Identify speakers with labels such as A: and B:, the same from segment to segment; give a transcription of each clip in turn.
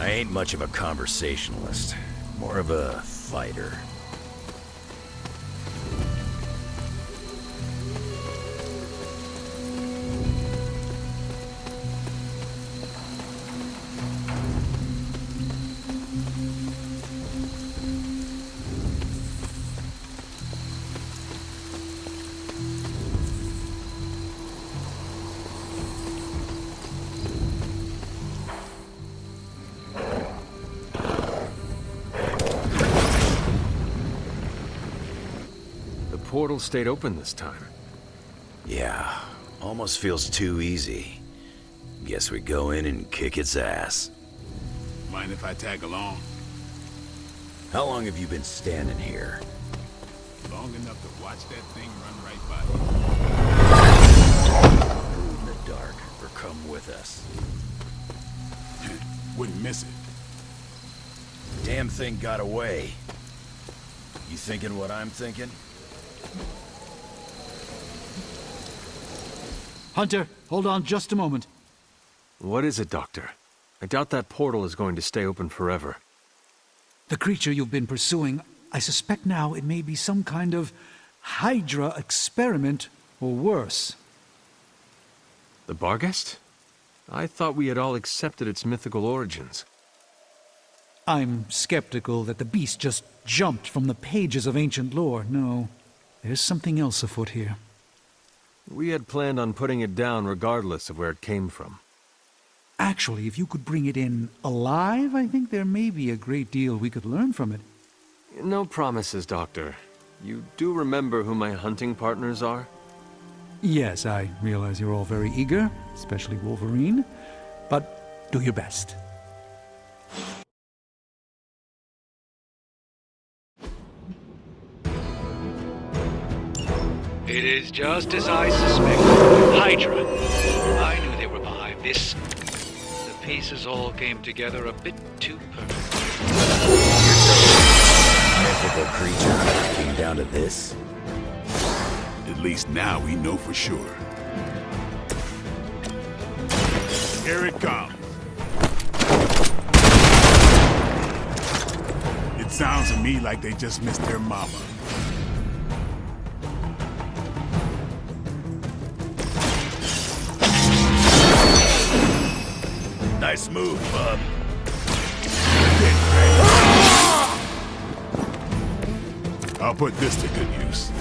A: I ain't much of a conversationalist. More of a fighter.
B: The portal stayed open this time.
A: Yeah, almost feels too easy. Guess we go in and kick its ass.
C: Mind if I tag along?
A: How long have you been standing here?
C: Long enough to watch that thing run right by you.
A: Go in the dark, or come with us.
C: Wouldn't miss it.
A: Damn thing got away. You thinking what I'm thinking?
D: Hunter, hold on just a moment.
B: What is it, Doctor? I doubt that portal is going to stay open forever.
D: The creature you've been pursuing, I suspect now it may be some kind of Hydra experiment, or worse.
B: The Barghest? I thought we had all accepted its mythical origins.
D: I'm skeptical that the beast just jumped from the pages of ancient lore. No, there's something else afoot here.
B: We had planned on putting it down regardless of where it came from.
D: Actually, if you could bring it in alive, I think there may be a great deal we could learn from it.
B: No promises, Doctor. You do remember who my hunting partners are?
D: Yes, I realize you're all very eager, especially Wolverine, but do your best.
E: It is just as I suspected. Hydra. I knew they were behind this. The pieces all came together a bit too perfect.
A: Mythical creature came down to this?
C: At least now we know for sure. Here it comes. It sounds to me like they just missed their mama.
A: Nice move, bub.
C: I'll put this to good use.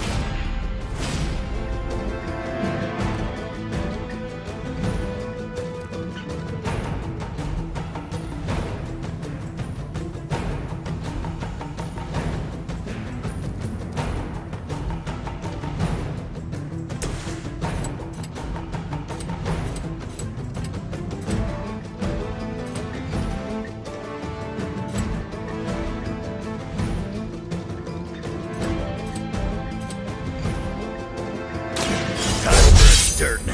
A: Dirt now.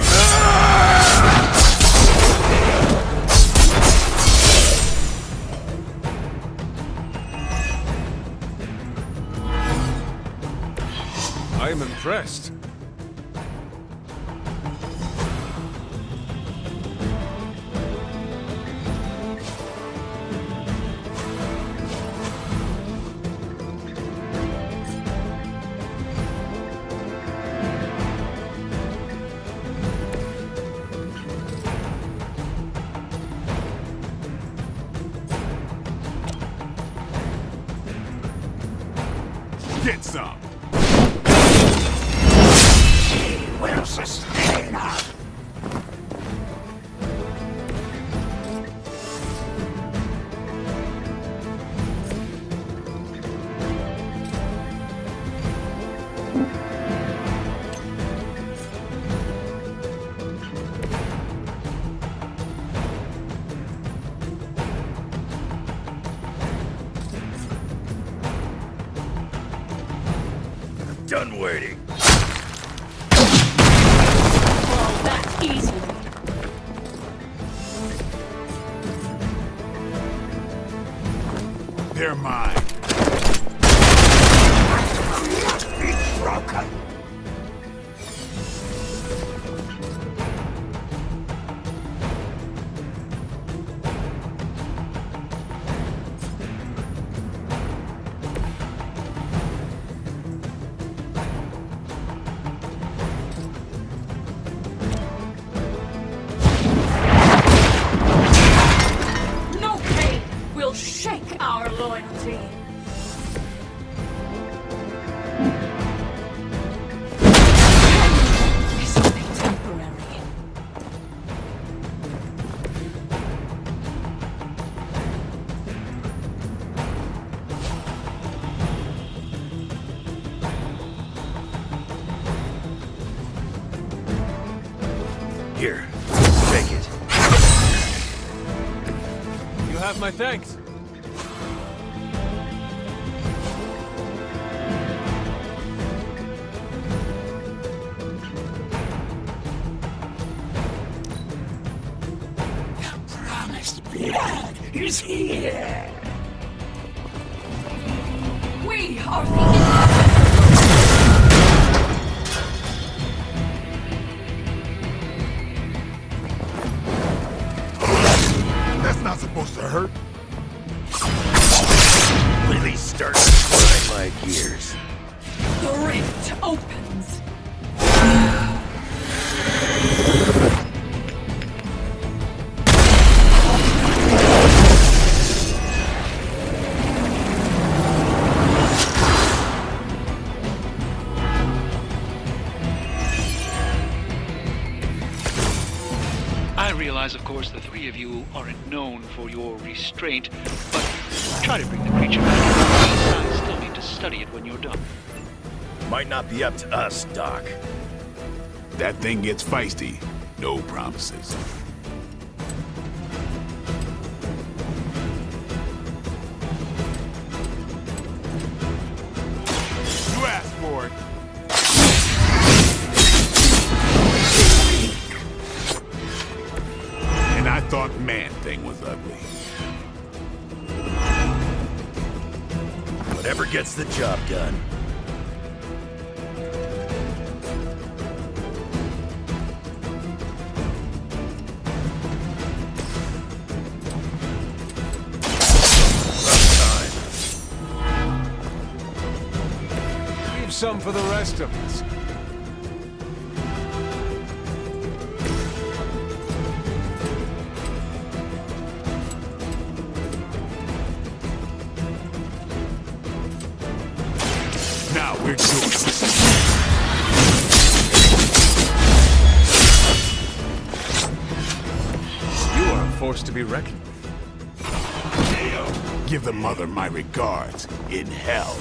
B: I am impressed.
C: Get some.
A: Will sustain us. Done waiting.
F: Well, that's easy.
C: They're mine.
A: Be broken.
B: You have my thanks.
C: Promised blood is here.
F: We are the
C: That's not supposed to hurt.
A: Really starting to grind my gears.
F: The rift opens.
E: I realize, of course, the three of you aren't known for your restraint, but try to bring the creature back. I still need to study it when you're done.
A: Might not be up to us, Doc.
C: That thing gets feisty. No promises. You asked for it. And I thought Man-Thing was ugly.
A: Whatever gets the job done.
B: Leave some for the rest of us.
C: Now we're doing it.
B: You are a force to be reckoned with.
C: Give the mother my regards in hell.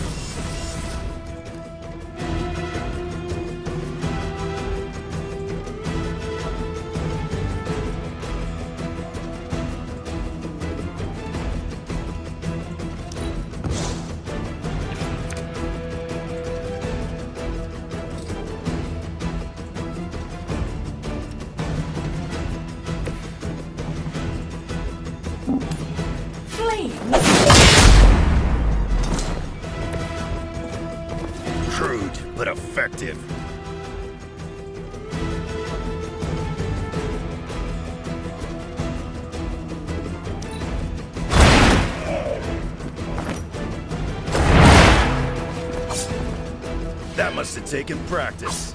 A: Crude, but effective. That must have taken practice.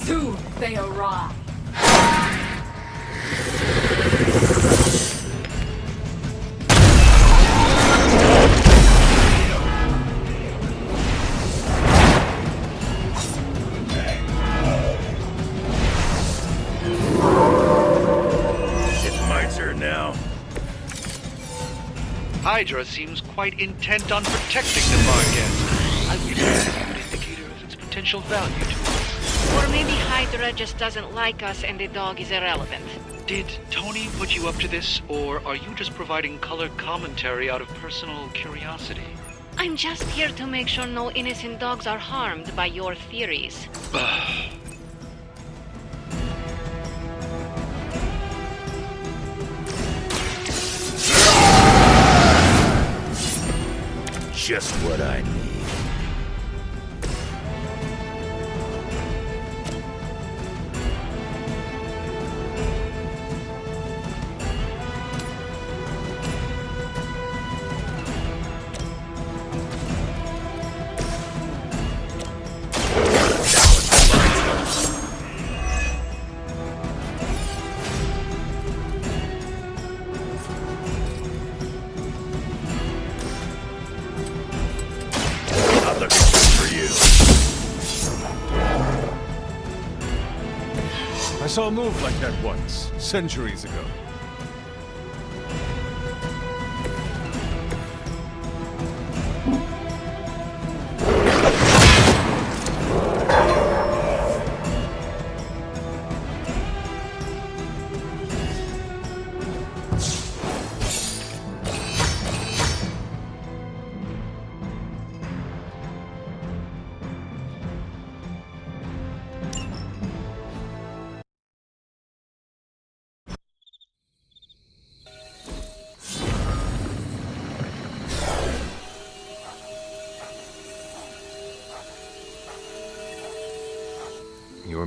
F: Soon they arrive.
A: It's my turn now.
E: Hydra seems quite intent on protecting the Barghest. I would say that's a good indicator of its potential value to us.
G: Or maybe Hydra just doesn't like us and the dog is irrelevant.
E: Did Tony put you up to this, or are you just providing colored commentary out of personal curiosity?
G: I'm just here to make sure no innocent dogs are harmed by your theories.
A: Just what I need. I'm looking for you.
B: I saw a move like that once, centuries ago.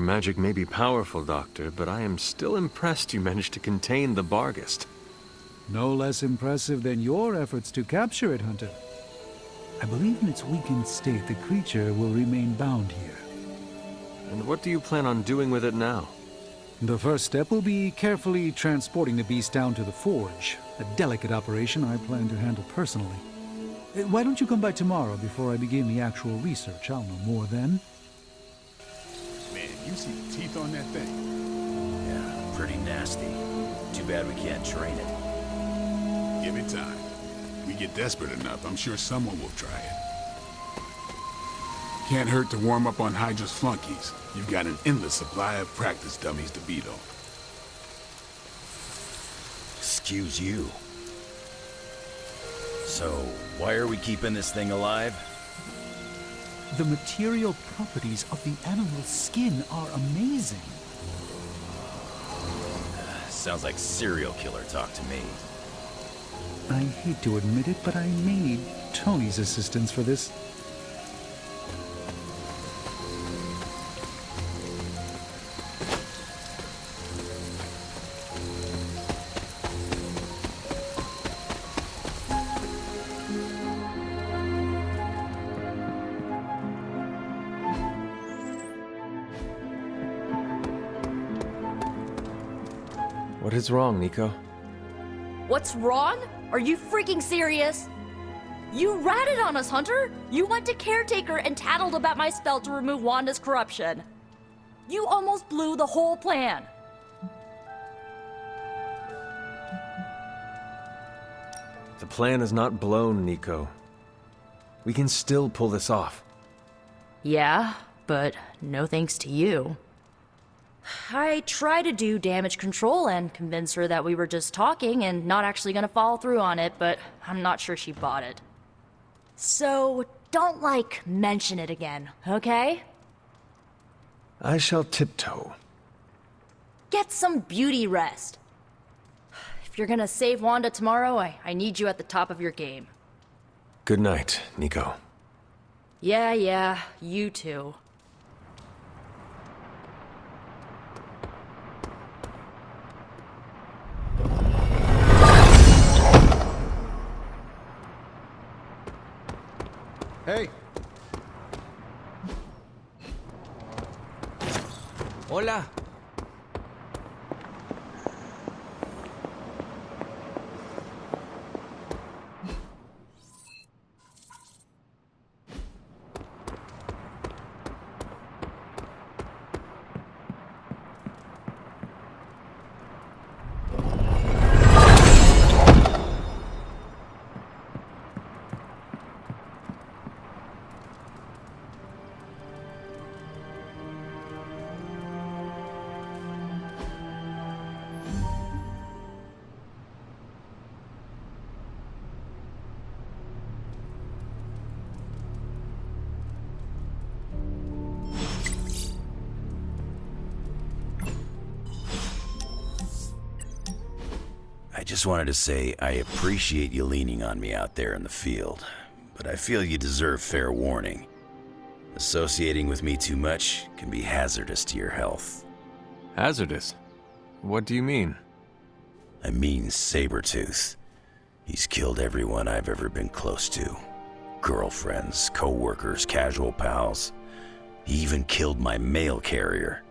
B: magic may be powerful, Doctor, but I am still impressed you managed to contain the Barghest.
D: No less impressive than your efforts to capture it, Hunter. I believe in its weakened state, the creature will remain bound here.
B: And what do you plan on doing with it now?
D: The first step will be carefully transporting the beast down to the forge. A delicate operation I plan to handle personally. Why don't you come by tomorrow before I begin the actual research? I'll know more then.
C: Man, you see the teeth on that thing?
A: Yeah, pretty nasty. Too bad we can't train it.
C: Give it time. We get desperate enough, I'm sure someone will try it. Can't hurt to warm up on Hydra's flunkies. You've got an endless supply of practice dummies to beat on.
A: Excuse you. So, why are we keeping this thing alive?
D: The material properties of the animal's skin are amazing.
A: Sounds like serial killer talk to me.
D: I hate to admit it, but I may need Tony's assistance for this.
B: What is wrong, Nico?
H: What's wrong? Are you freaking serious? You ratted on us, Hunter! You went to Caretaker and tattled about my spell to remove Wanda's corruption. You almost blew the whole plan.
B: The plan is not blown, Nico. We can still pull this off.
H: Yeah, but no thanks to you. I tried to do damage control and convince her that we were just talking and not actually gonna follow through on it, but I'm not sure she bought it. So, don't, mention it again, okay?
B: I shall tiptoe.
H: Get some beauty rest. If you're gonna save Wanda tomorrow, I need you at the top of your game.
B: Good night, Nico.
H: Yeah, you too.
I: Hey. Hola.
A: I just wanted to say I appreciate you leaning on me out there in the field, but I feel you deserve fair warning. Associating with me too much can be hazardous to your health.
B: Hazardous? What do you mean?
A: I mean Sabretooth. He's killed everyone I've ever been close to. Girlfriends, co-workers, casual pals. He even killed my mail carrier.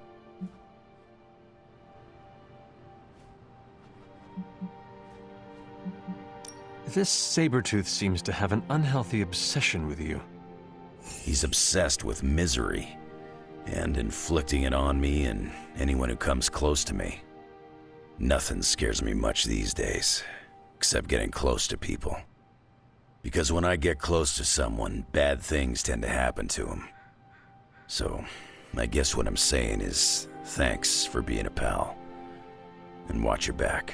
B: This Sabretooth seems to have an unhealthy obsession with you.
A: He's obsessed with misery, and inflicting it on me and anyone who comes close to me. Nothing scares me much these days, except getting close to people. Because when I get close to someone, bad things tend to happen to them. So, I guess what I'm saying is, thanks for being a pal. And watch your back.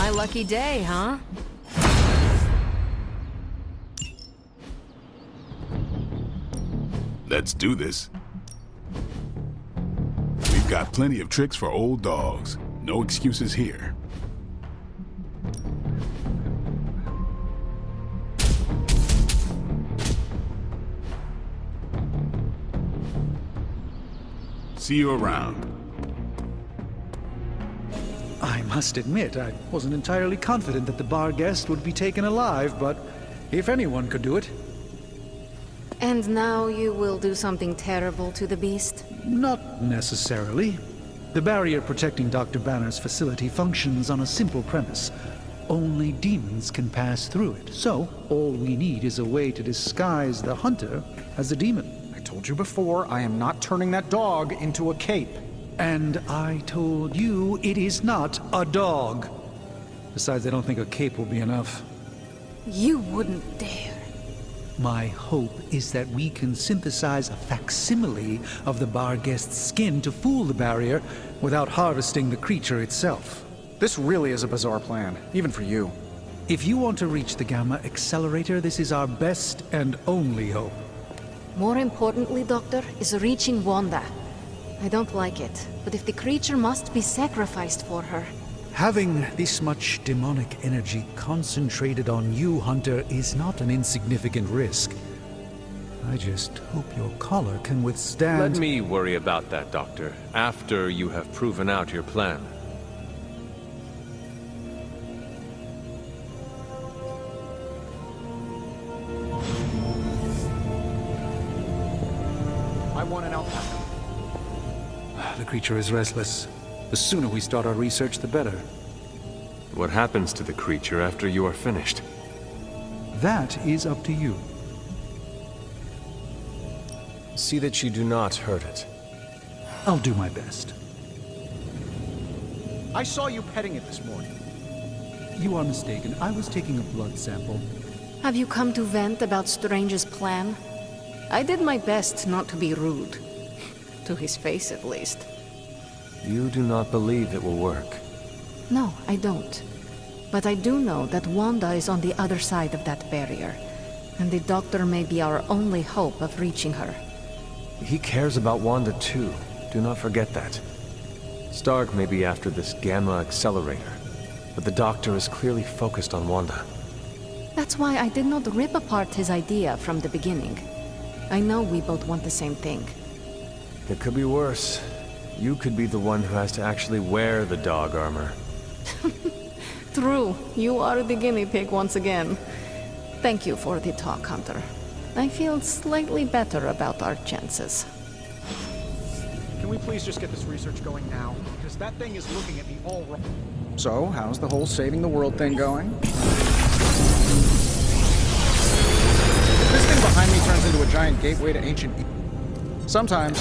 I: My lucky day, huh?
C: Let's do this. We've got plenty of tricks for old dogs. No excuses here. See you around.
D: I must admit, I wasn't entirely confident that the bar guest would be taken alive, but if anyone could do it.
I: And now you will do something terrible to the beast?
D: Not necessarily. The barrier protecting Dr. Banner's facility functions on a simple premise. Only demons can pass through it, so all we need is a way to disguise the hunter as a demon.
J: I told you before, I am not turning that dog into a cape.
D: And I told you it is not a dog. Besides, I don't think a cape will be enough.
I: You wouldn't dare.
D: My hope is that we can synthesize a facsimile of the bar guest's skin to fool the barrier without harvesting the creature itself.
J: This really is a bizarre plan, even for you.
D: If you want to reach the Gamma Accelerator, this is our best and only hope.
I: More importantly, Doctor, is reaching Wanda. I don't like it, but if the creature must be sacrificed for her...
D: Having this much demonic energy concentrated on you, Hunter, is not an insignificant risk. I just hope your collar can withstand...
B: Let me worry about that, Doctor, after you have proven out your plan.
J: I want an alpaca.
D: The creature is restless. The sooner we start our research, the better.
B: What happens to the creature after you are finished?
D: That is up to you.
B: See that you do not hurt it.
D: I'll do my best.
J: I saw you petting it this morning.
D: You are mistaken. I was taking a blood sample.
I: Have you come to vent about Strange's plan? I did my best not to be rude. To his face, at least.
B: You do not believe it will work.
I: No, I don't. But I do know that Wanda is on the other side of that barrier, and the Doctor may be our only hope of reaching her.
B: He cares about Wanda too. Do not forget that. Stark may be after this Gamma Accelerator, but the Doctor is clearly focused on Wanda.
I: That's why I did not rip apart his idea from the beginning. I know we both want the same thing.
B: It could be worse. You could be the one who has to actually wear the dog armor.
I: True, you are the guinea pig once again. Thank you for the talk, Hunter. I feel slightly better about our chances.
J: Can we please just get this research going now? Because that thing is looking at me all wrong. So, how's the whole saving the world thing going? If this thing behind me turns into a giant gateway to ancient... Sometimes,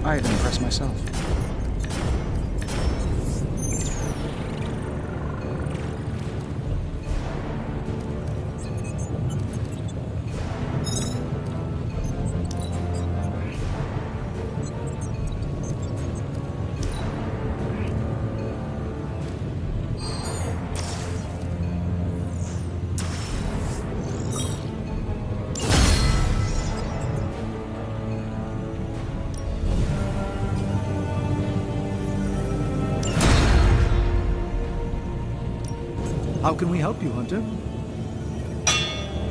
J: I even impress myself.
D: How can we help you, Hunter?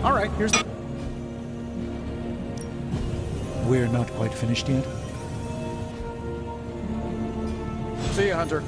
J: All right, here's the...
D: We're not quite finished yet.
J: See ya, Hunter.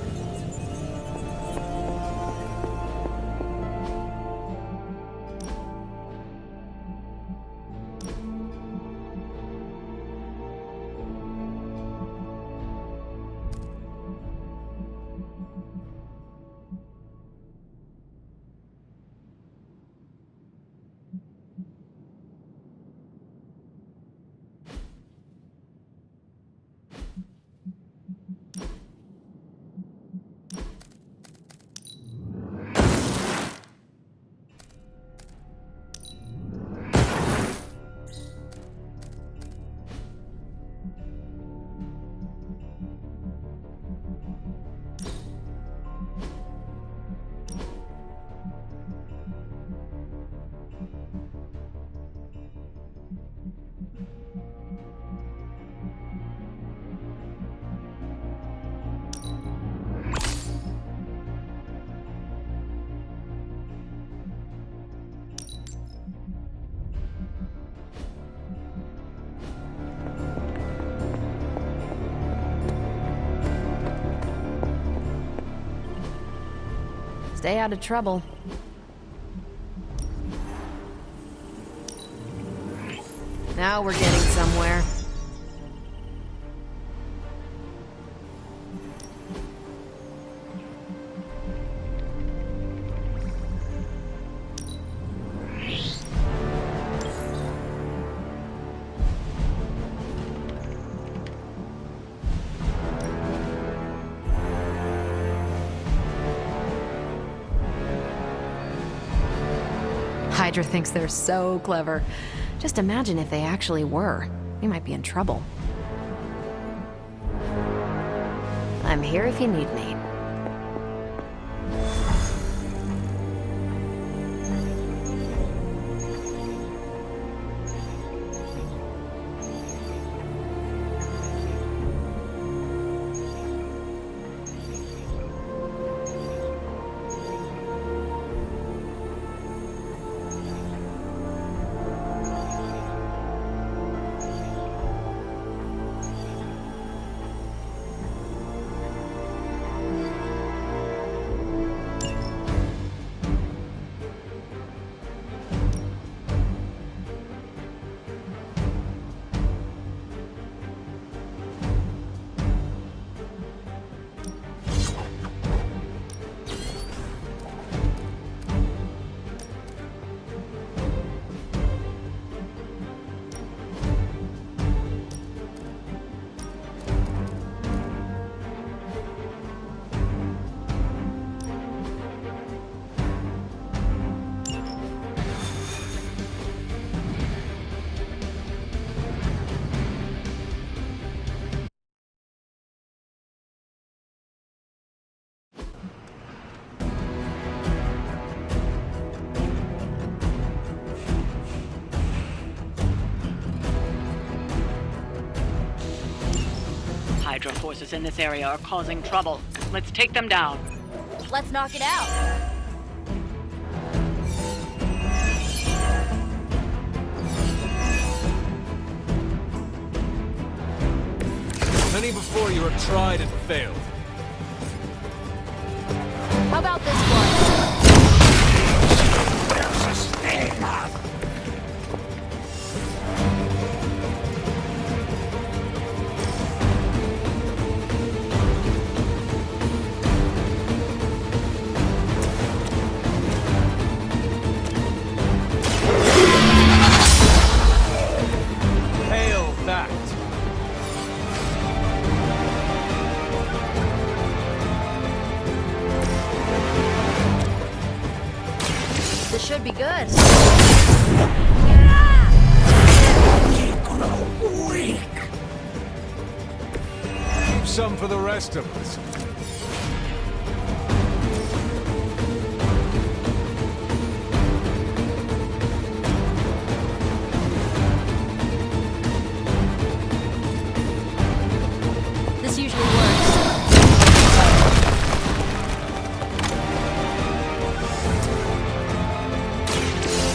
I: Stay out of trouble. Now we're getting somewhere. Hydra thinks they're so clever. Just imagine if they actually were. We might be in trouble. I'm here if you need me.
K: Hydra forces in this area are causing trouble. Let's take them down.
H: Let's knock it out.
B: Many before you have tried and failed.
H: How about this one?
B: Hail that!
H: This should be good.
B: Some for the rest of us.
H: This usually works.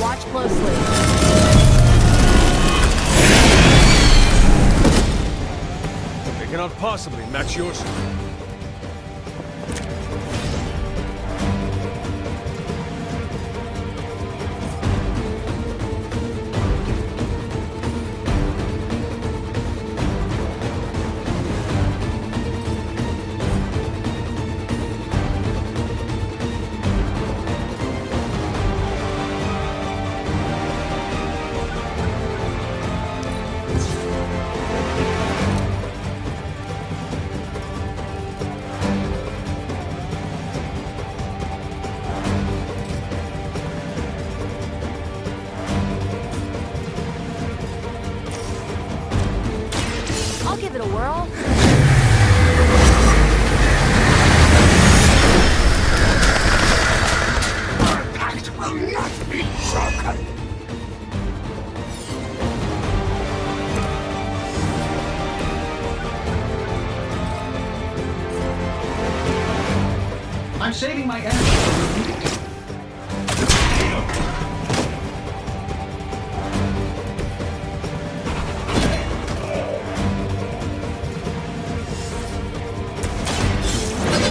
H: Watch closely.
B: They cannot possibly match yours.
H: I'll give it a whirl.
J: I'm saving my energy.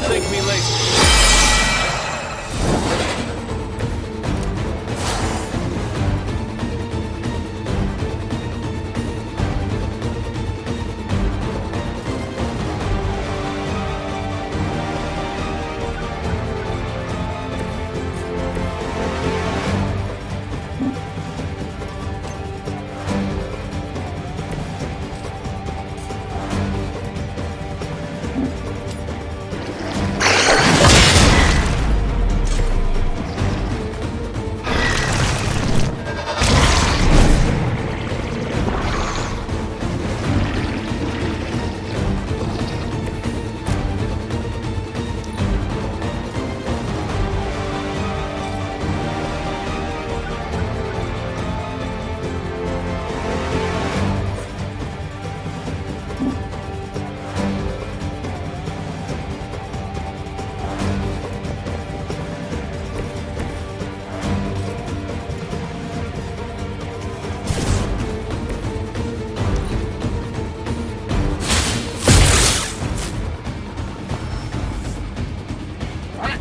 B: Thank me later.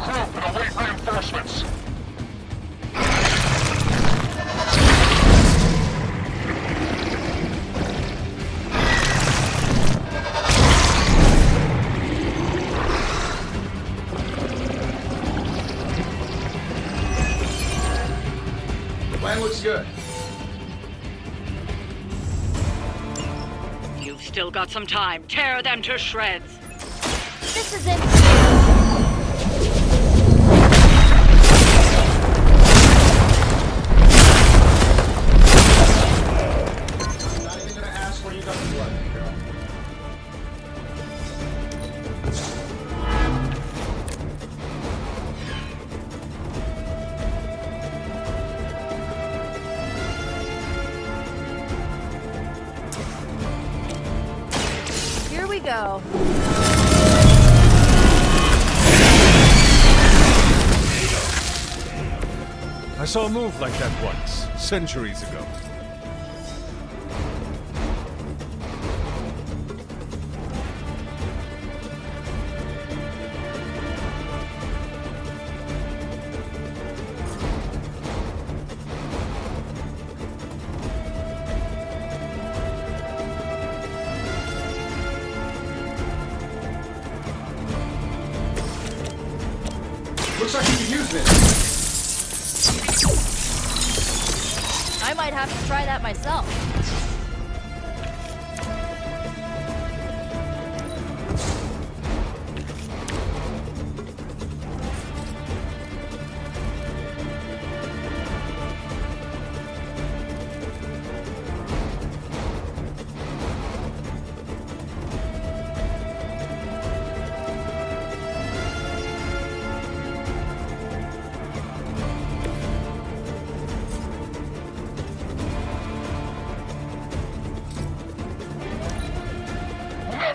L: Regroup and await reinforcements.
J: Plan looks good.
K: You've still got some time. Tear them to shreds.
H: This isn't...
J: I'm not even gonna ask where you got the blood, girl.
H: Here we go.
B: I saw a move like that once, centuries ago.
J: Looks like you could use this.
H: I might have to try that myself.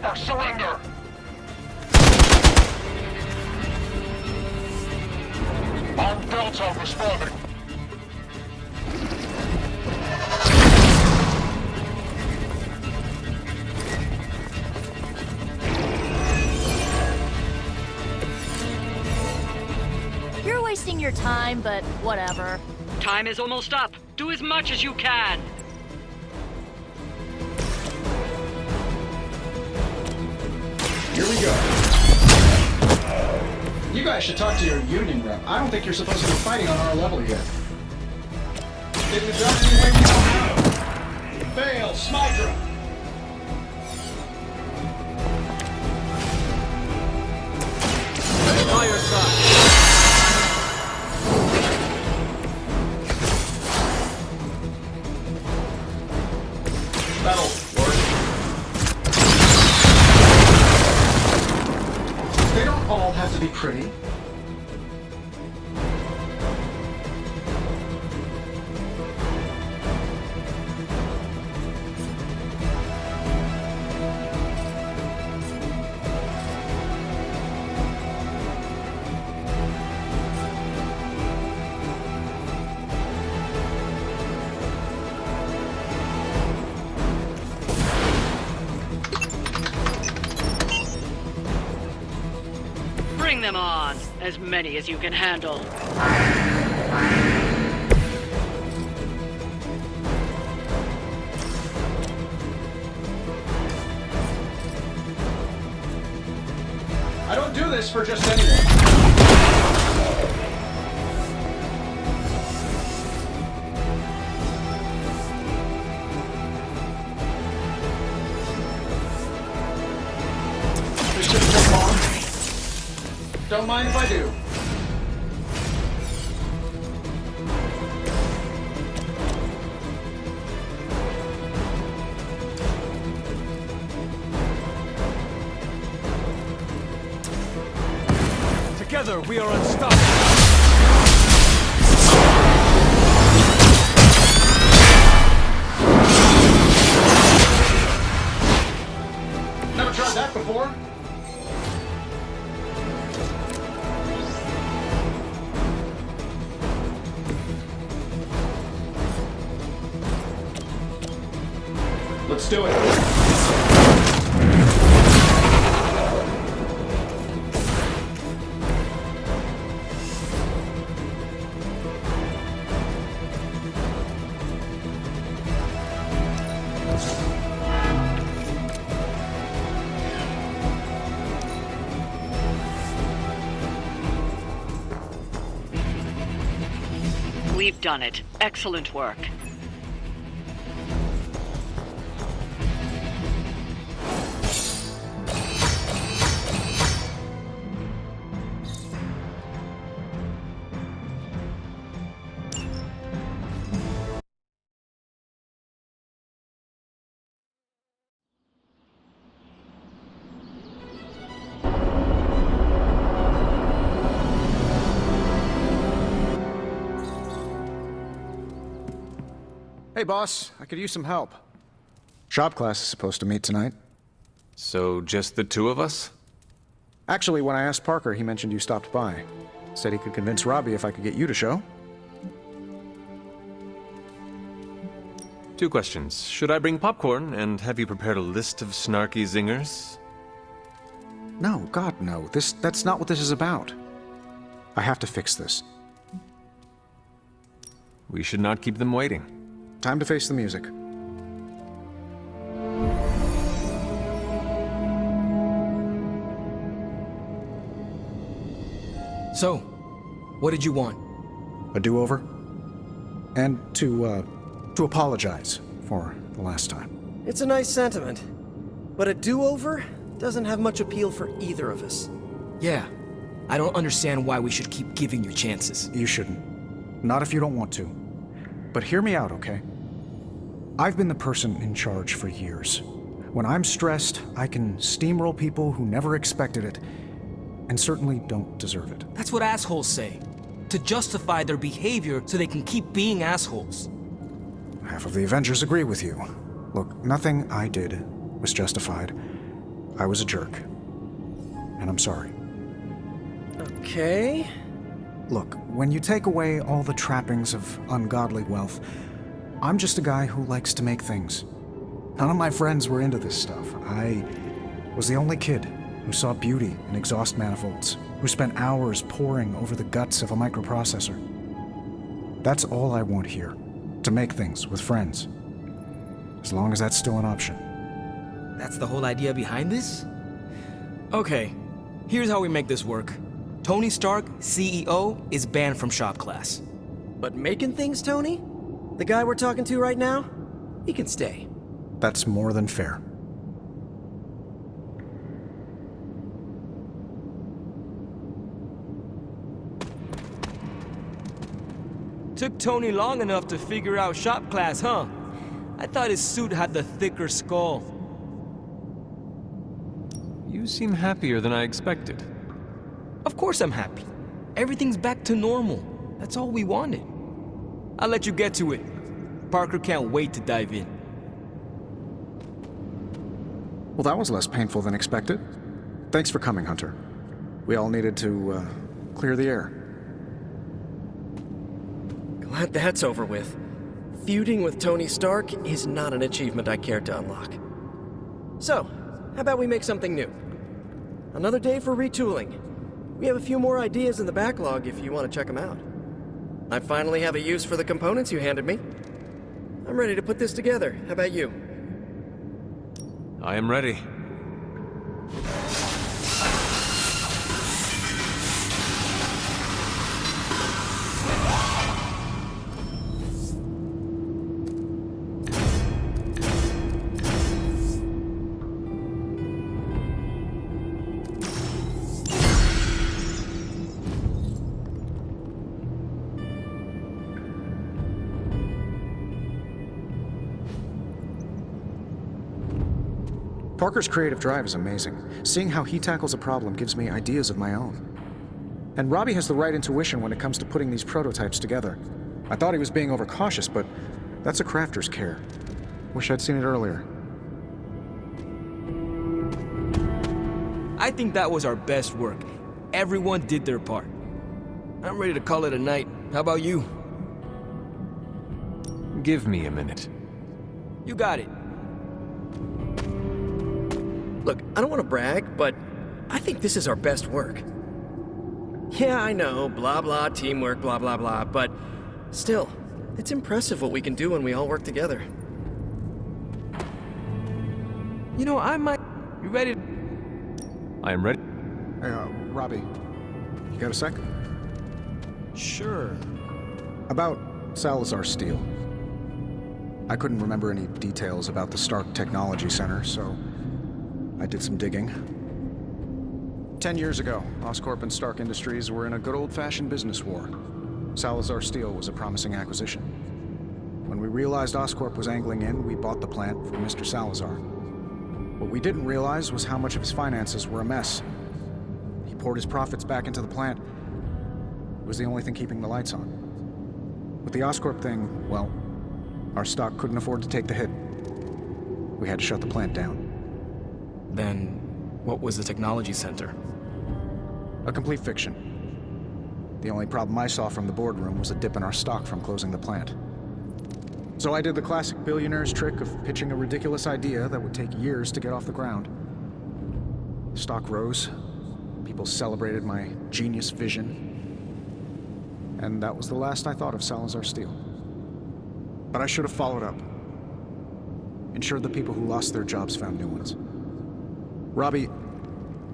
L: Never surrender! Armed Delta responding.
H: You're wasting your time, but whatever.
K: Time is almost up. Do as much as you can.
J: Here we go. You guys should talk to your union rep. I don't think you're supposed to be fighting on our level here. Did the job any way you know how? Fail, Smydra!
B: Fire side.
J: Battle, Lord. They don't all have to be pretty.
K: Bring them on. As many as you can handle.
J: I don't do this for just anyone. This shouldn't take long. Don't mind if I do.
B: Together we are unstoppable.
J: Never tried that before. Let's do it.
K: We've done it. Excellent work.
J: Hey, boss. I could use some help. Shop class is supposed to meet tonight.
B: So, just the two of us?
J: Actually, when I asked Parker, he mentioned you stopped by. Said he could convince Robbie if I could get you to show.
B: 2 questions. Should I bring popcorn, and have you prepared a list of snarky zingers?
J: No, God, no. That's not what this is about. I have to fix this.
B: We should not keep them waiting.
J: Time to face the music.
M: So, what did you want?
J: A do-over? And to apologize for the last time.
N: It's a nice sentiment, but a do-over doesn't have much appeal for either of us.
M: Yeah, I don't understand why we should keep giving you chances.
J: You shouldn't. Not if you don't want to. But hear me out, okay? I've been the person in charge for years. When I'm stressed, I can steamroll people who never expected it, and certainly don't deserve it.
M: That's what assholes say. To justify their behavior so they can keep being assholes.
J: Half of the Avengers agree with you. Look, nothing I did was justified. I was a jerk. And I'm sorry.
N: Okay.
J: Look, when you take away all the trappings of ungodly wealth, I'm just a guy who likes to make things. None of my friends were into this stuff. I was the only kid who saw beauty in exhaust manifolds, who spent hours poring over the guts of a microprocessor. That's all I want here, to make things with friends. As long as that's still an option.
M: That's the whole idea behind this? Okay, here's how we make this work. Tony Stark, CEO, is banned from shop class.
N: But making things, Tony? The guy we're talking to right now? He can stay.
J: That's more than fair.
M: Took Tony long enough to figure out shop class, huh? I thought his suit had the thicker skull.
B: You seem happier than I expected.
M: Of course I'm happy. Everything's back to normal. That's all we wanted. I'll let you get to it. Parker can't wait to dive in.
J: Well, that was less painful than expected. Thanks for coming, Hunter. We all needed to, clear the air.
N: Glad that's over with. Feuding with Tony Stark is not an achievement I care to unlock. So, how about we make something new? Another day for retooling. We have a few more ideas in the backlog if you want to check them out. I finally have a use for the components you handed me. I'm ready to put this together. How about you?
B: I am ready.
J: Parker's creative drive is amazing. Seeing how he tackles a problem gives me ideas of my own. And Robbie has the right intuition when it comes to putting these prototypes together. I thought he was being overcautious, but that's a crafter's care. Wish I'd seen it earlier.
M: I think that was our best work. Everyone did their part. I'm ready to call it a night. How about you?
B: Give me a minute.
M: You got it.
N: Look, I don't want to brag, but I think this is our best work. Yeah, I know, blah blah, teamwork, blah blah blah, but still, it's impressive what we can do when we all work together.
M: You know, I might... You ready?
B: I am ready.
J: Hey, Robbie, you got a sec?
M: Sure.
J: About Salazar Steel. I couldn't remember any details about the Stark Technology Center, so I did some digging. 10 years ago, Oscorp and Stark Industries were in a good old-fashioned business war. Salazar Steel was a promising acquisition. When we realized Oscorp was angling in, we bought the plant from Mr. Salazar. What we didn't realize was how much of his finances were a mess. He poured his profits back into the plant. It was the only thing keeping the lights on. With the Oscorp thing, well, our stock couldn't afford to take the hit. We had to shut the plant down.
M: Then, what was the technology center?
J: A complete fiction. The only problem I saw from the boardroom was a dip in our stock from closing the plant. So I did the classic billionaire's trick of pitching a ridiculous idea that would take years to get off the ground. Stock rose. People celebrated my genius vision. And that was the last I thought of Salazar Steel. But I should have followed up. Ensured the people who lost their jobs found new ones. Robbie,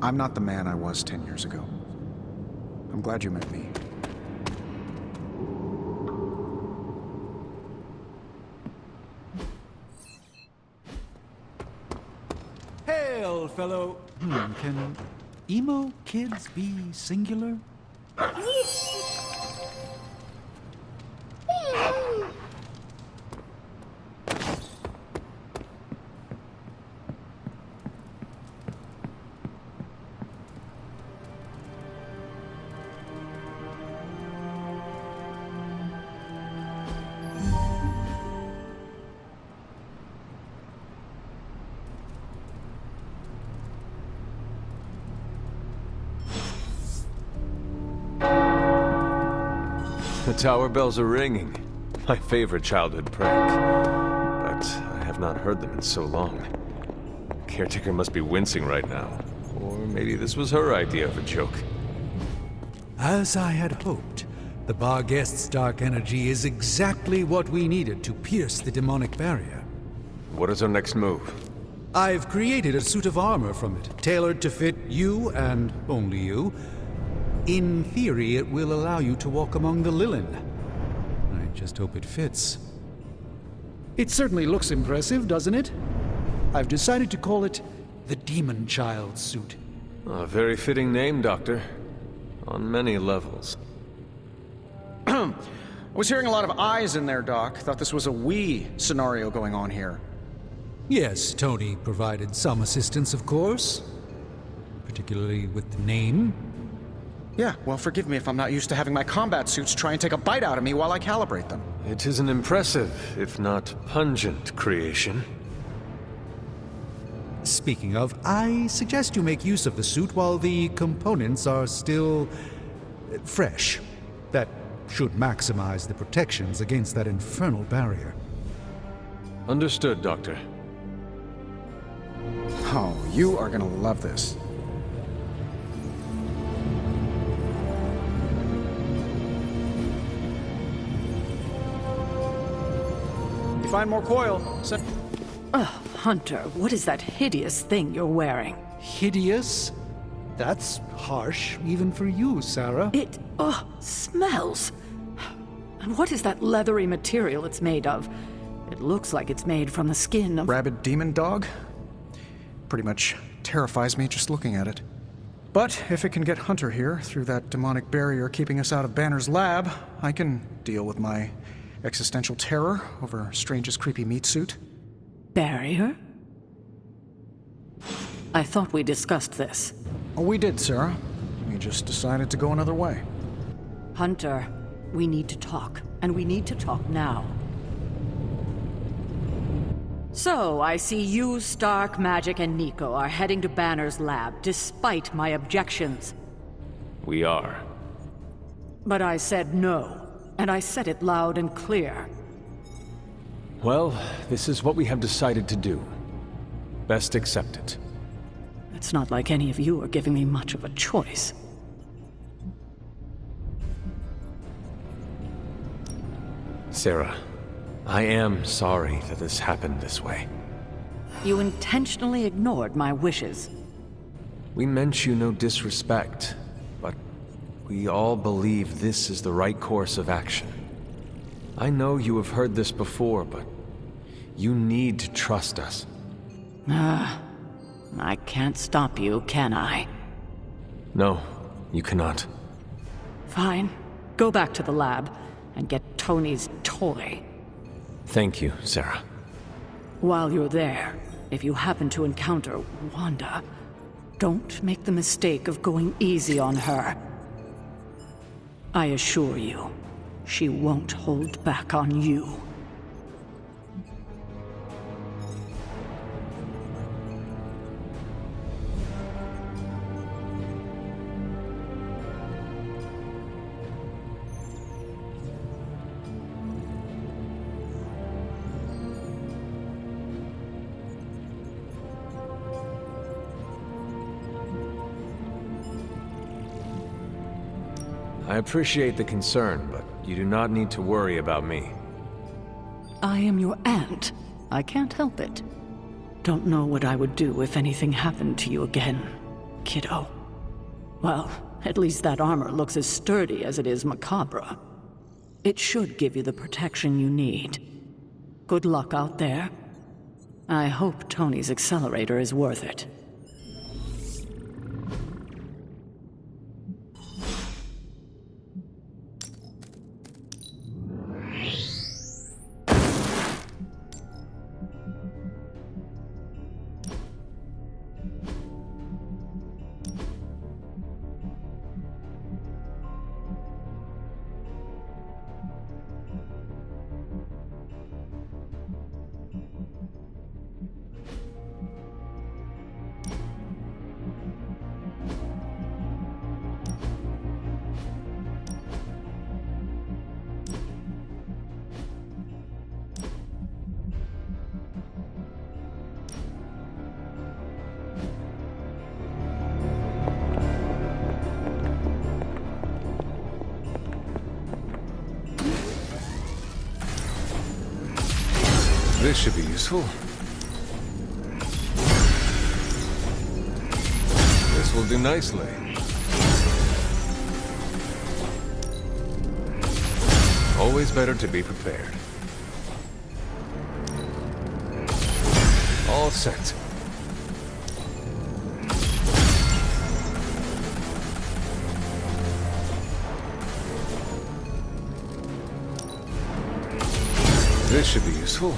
J: I'm not the man I was 10 years ago. I'm glad you met me.
D: Hail, fellow. Can emo kids be singular?
B: The tower bells are ringing. My favorite childhood prank. But I have not heard them in so long. Caretaker must be wincing right now. Or maybe this was her idea of a joke.
D: As I had hoped, the bar guest's dark energy is exactly what we needed to pierce the demonic barrier.
B: What is our next move?
D: I've created a suit of armor from it, tailored to fit you and only you. In theory, it will allow you to walk among the Lilin. I just hope it fits. It certainly looks impressive, doesn't it? I've decided to call it the Demon Child suit.
B: A very fitting name, Doctor. On many levels.
J: I was hearing a lot of eyes in there, Doc. Thought this was a we scenario going on here.
D: Yes, Tony provided some assistance, of course. Particularly with the name.
J: Yeah, well, forgive me if I'm not used to having my combat suits try and take a bite out of me while I calibrate them.
B: It is an impressive, if not pungent, creation.
D: Speaking of, I suggest you make use of the suit while the components are still fresh. That should maximize the protections against that infernal barrier.
B: Understood, Doctor.
J: Oh, you are gonna love this. If you find more coil, send...
K: Ugh, Hunter, what is that hideous thing you're wearing?
D: Hideous? That's harsh, even for you, Sarah.
K: It, smells. And what is that leathery material it's made of? It looks like it's made from the skin of...
J: Rabid demon dog? Pretty much terrifies me just looking at it. But if it can get Hunter here through that demonic barrier keeping us out of Banner's lab, I can deal with my existential terror over Strange's creepy meat suit.
K: Barrier? I thought we discussed this.
J: Oh, we did, Sarah. We just decided to go another way.
K: Hunter, we need to talk, and we need to talk now. So, I see you, Stark, Magic, and Nico are heading to Banner's lab, despite my objections.
B: We are.
K: But I said no, and I said it loud and clear.
B: Well, this is what we have decided to do. Best accept it.
K: It's not like any of you are giving me much of a choice.
B: Sarah, I am sorry that this happened this way.
K: You intentionally ignored my wishes.
B: We meant you no disrespect, but we all believe this is the right course of action. I know you have heard this before, but you need to trust us.
K: I can't stop you, can I?
B: No, you cannot.
K: Fine. Go back to the lab and get Tony's toy.
B: Thank you, Sarah.
K: While you're there, if you happen to encounter Wanda, don't make the mistake of going easy on her. I assure you, she won't hold back on you.
B: I appreciate the concern, but you do not need to worry about me.
K: I am your aunt. I can't help it. Don't know what I would do if anything happened to you again, kiddo. Well, at least that armor looks as sturdy as it is macabre. It should give you the protection you need. Good luck out there. I hope Tony's accelerator is worth it.
B: This should be useful. This will do nicely. Always better to be prepared. All set. This should be useful.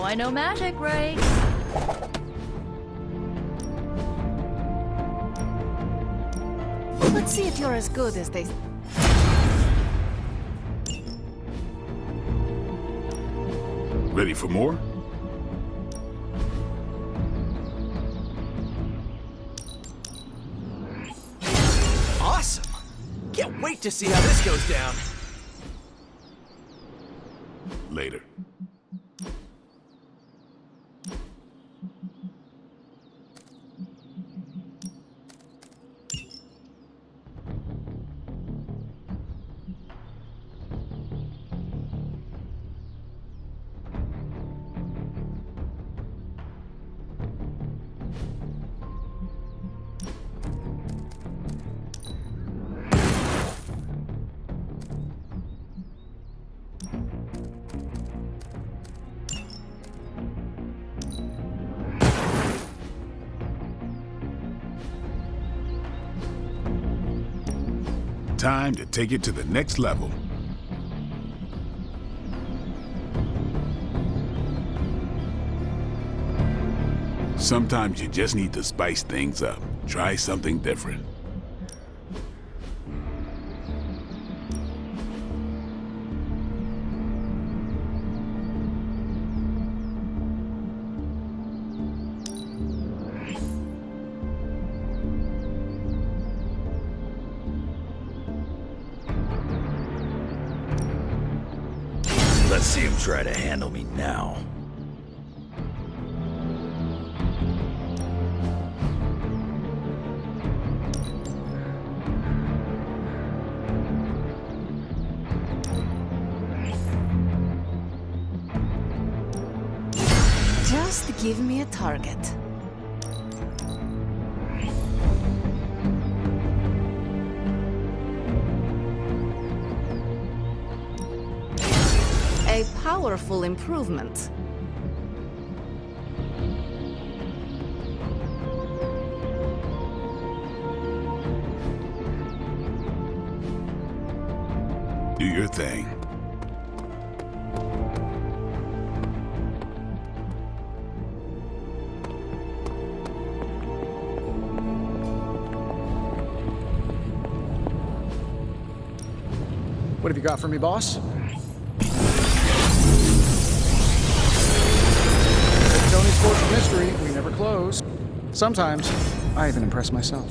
H: I know magic, right?
I: Let's see if you're as good as they...
C: Ready for more?
N: Awesome! Can't wait to see how this goes down.
C: Later. Time to take it to the next level. Sometimes you just need to spice things up. Try something different.
A: Let's see him try to handle me now.
I: Just give me a target. A powerful improvement.
C: Do your thing.
J: What have you got for me, boss? Tony's Fortune Mystery, we never close. Sometimes, I even impress myself.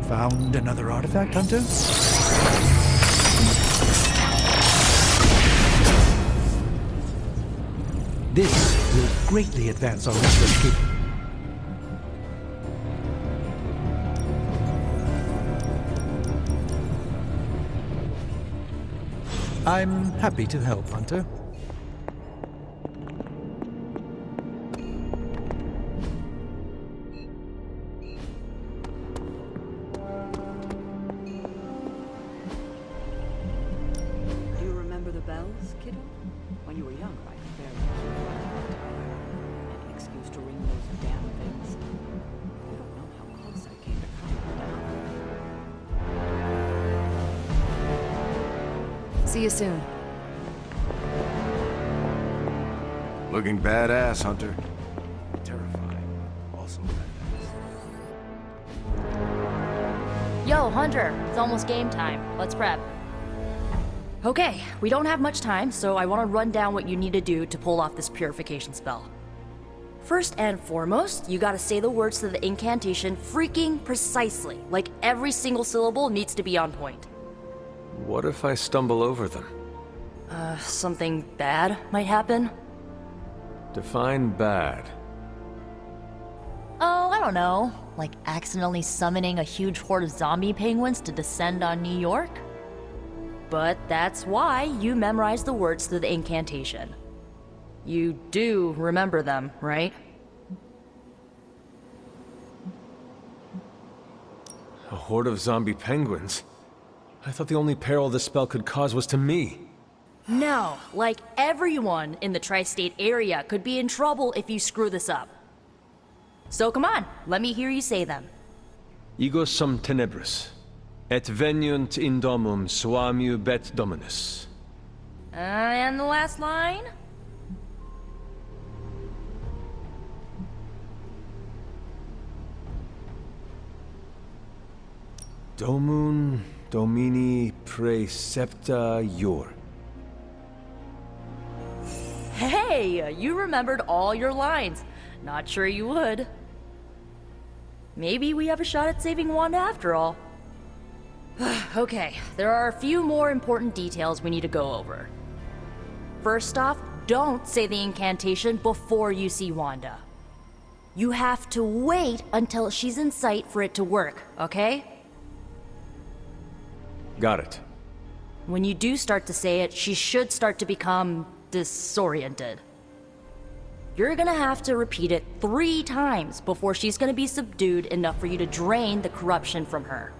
D: Found another artifact, Hunter? This will greatly advance our research capabilities. I'm happy to help, Hunter.
K: Do you remember the bells, kiddo? When you were young, right? Any excuse to ring those damn things? You don't know how close I came to cutting them down.
I: See you soon.
O: Looking badass, Hunter. Terrifying. Also badass.
H: Yo, Hunter, it's almost game time. Let's prep. Okay, we don't have much time, so I want to run down what you need to do to pull off this purification spell. First and foremost, you gotta say the words to the incantation freaking precisely. Like every single syllable needs to be on point.
B: What if I stumble over them?
H: Something bad might happen?
B: Define bad.
H: Oh, I don't know. Like accidentally summoning a huge horde of zombie penguins to descend on New York? But that's why you memorize the words to the incantation. You do remember them, right?
B: A horde of zombie penguins? I thought the only peril this spell could cause was to me.
H: No, like everyone in the tri-state area could be in trouble if you screw this up. So come on, let me hear you say them.
B: Ego sum tenebris, et veniunt in domum suamiu bet dominus.
H: And the last line?
B: Domun domini praecepta iur.
H: Hey, you remembered all your lines. Not sure you would. Maybe we have a shot at saving Wanda after all. Okay, there are a few more important details we need to go over. First off, don't say the incantation before you see Wanda. You have to wait until she's in sight for it to work, okay?
B: Got it.
H: When you do start to say it, she should start to become disoriented. You're gonna have to repeat it 3 times before she's gonna be subdued enough for you to drain the corruption from her.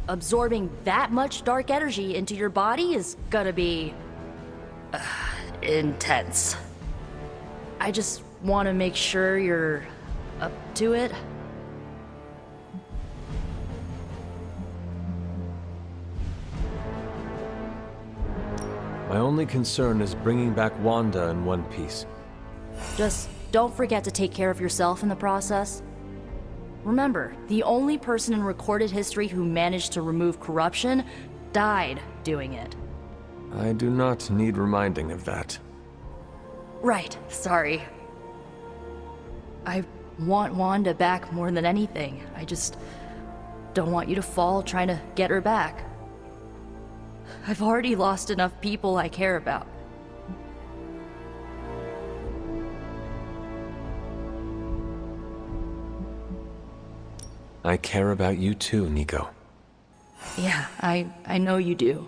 H: Absorbing that much dark energy into your body is gonna be intense. I just want to make sure you're up to it.
B: My only concern is bringing back Wanda in one piece.
H: Just don't forget to take care of yourself in the process. Remember, the only person in recorded history who managed to remove corruption died doing it.
B: I do not need reminding of that.
H: Right, sorry. I want Wanda back more than anything. I just don't want you to fall trying to get her back. I've already lost enough people I care about.
B: I care about you too, Nico.
H: Yeah, I know you do.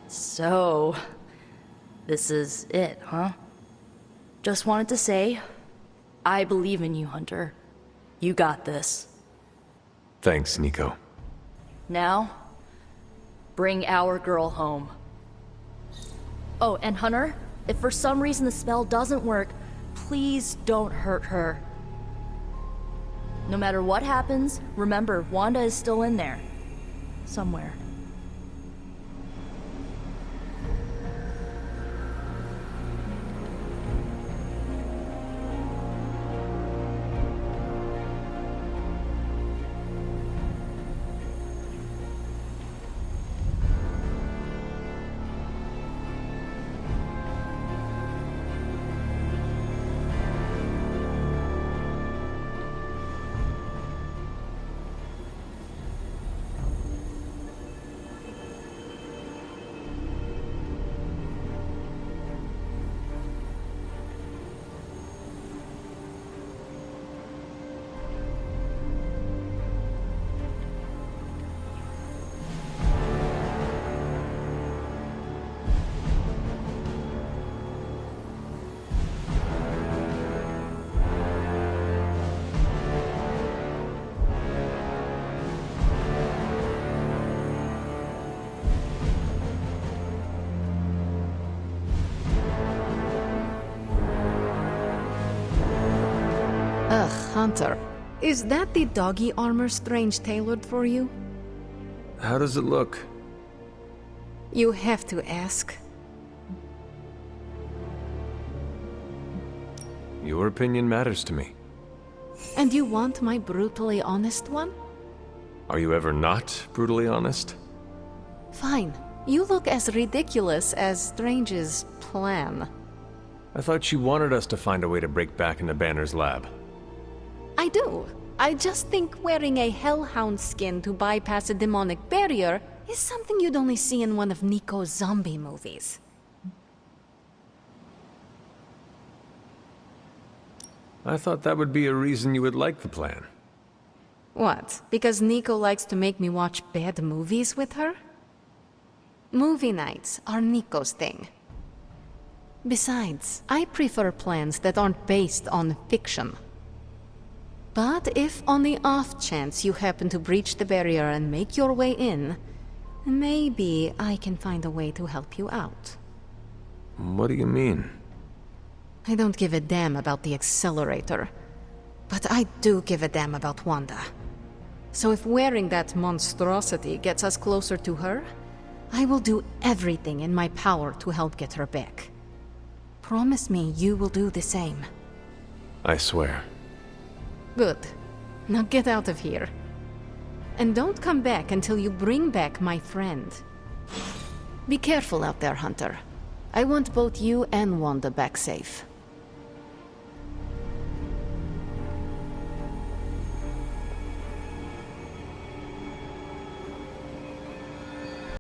H: So, this is it, huh? Just wanted to say, I believe in you, Hunter. You got this.
B: Thanks, Nico.
H: Now, bring our girl home. Oh, and Hunter, if for some reason the spell doesn't work, please don't hurt her. No matter what happens, remember, Wanda is still in there. Somewhere.
I: Ugh, Hunter. Is that the doggy armor Strange tailored for you?
B: How does it look?
I: You have to ask.
B: Your opinion matters to me.
I: And you want my brutally honest one?
B: Are you ever not brutally honest?
I: Fine. You look as ridiculous as Strange's plan.
B: I thought she wanted us to find a way to break back into Banner's lab.
I: I do. I just think wearing a hellhound skin to bypass a demonic barrier is something you'd only see in one of Nico's zombie movies.
B: I thought that would be a reason you would like the plan.
I: What? Because Nico likes to make me watch bad movies with her? Movie nights are Nico's thing. Besides, I prefer plans that aren't based on fiction. But if on the off chance you happen to breach the barrier and make your way in, maybe I can find a way to help you out.
B: What do you mean?
I: I don't give a damn about the accelerator, but I do give a damn about Wanda. So if wearing that monstrosity gets us closer to her, I will do everything in my power to help get her back. Promise me you will do the same.
B: I swear.
I: Good. Now get out of here. And don't come back until you bring back my friend. Be careful out there, Hunter. I want both you and Wanda back safe.